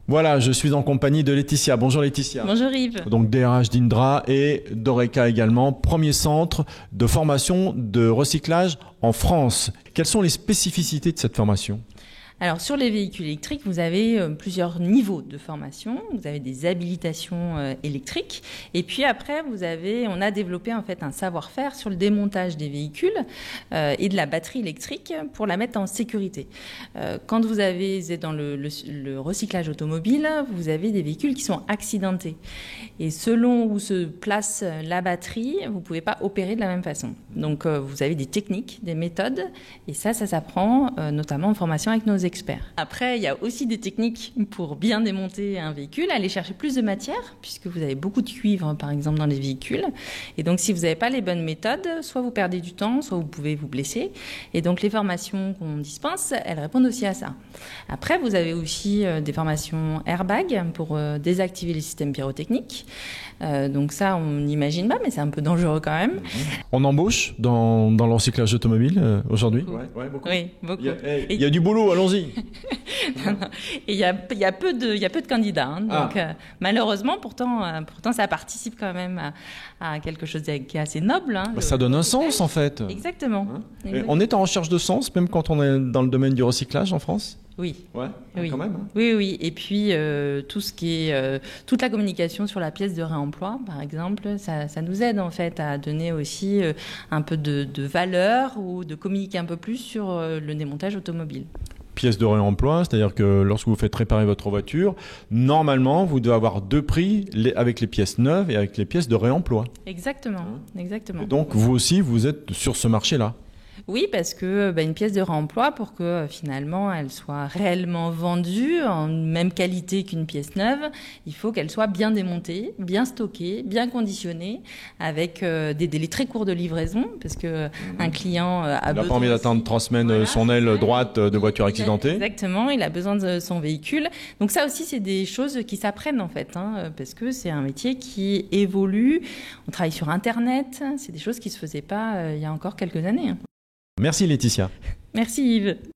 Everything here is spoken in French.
Voilà, je suis en compagnie de Laetitia. Bonjour Laetitia. Bonjour Yves. Donc DRH d'Indra et d'Oreca également, premier centre de formation de recyclage en France. Quelles sont les spécificités de cette formation ? Alors sur les véhicules électriques, vous avez plusieurs niveaux de formation. Vous avez des habilitations électriques et puis après on a développé en fait un savoir-faire sur le démontage des véhicules et de la batterie électrique pour la mettre en sécurité. Quand vous êtes dans le recyclage automobile, vous avez des véhicules qui sont accidentés et selon où se place la batterie, vous pouvez pas opérer de la même façon. Donc vous avez des techniques, des méthodes et ça s'apprend notamment en formation avec nos experts. Après, il y a aussi des techniques pour bien démonter un véhicule, aller chercher plus de matière, puisque vous avez beaucoup de cuivre, par exemple, dans les véhicules. Et donc, si vous n'avez pas les bonnes méthodes, soit vous perdez du temps, soit vous pouvez vous blesser. Et donc, les formations qu'on dispense, elles répondent aussi à ça. Après, vous avez aussi des formations airbag pour désactiver les systèmes pyrotechniques. Donc ça, on n'imagine pas, mais c'est un peu dangereux quand même. On embauche dans le recyclage automobile aujourd'hui ? Beaucoup. Oui, beaucoup. Il y a du boulot, allons-y. Et il y a peu de candidats. Hein, donc malheureusement, pourtant, ça participe quand même à quelque chose qui est assez noble. Hein, ça donne un sens en fait. Exactement. On est en recherche de sens, même quand on est dans le domaine du recyclage en France ? Oui. Ouais, oui. Quand même. Hein. Oui. Et puis, tout ce qui est toute la communication sur la pièce de réemploi, par exemple, ça nous aide en fait à donner aussi un peu de valeur ou de communiquer un peu plus sur le démontage automobile. Pièces de réemploi, c'est-à-dire que lorsque vous faites réparer votre voiture, normalement, vous devez avoir deux prix avec les pièces neuves et avec les pièces de réemploi. Exactement. Et donc, vous aussi, vous êtes sur ce marché-là. Oui, parce que une pièce de réemploi, pour que finalement elle soit réellement vendue en même qualité qu'une pièce neuve, il faut qu'elle soit bien démontée, bien stockée, bien conditionnée, avec des délais très courts de livraison, parce que un client a besoin... Il n'a pas envie d'attendre 3 semaines son aile droite de voiture accidentée. Exactement, il a besoin de son véhicule. Donc ça aussi, c'est des choses qui s'apprennent en fait, parce que c'est un métier qui évolue. On travaille sur Internet, c'est des choses qui ne se faisaient pas il y a encore quelques années. Merci Laetitia. Merci Yves.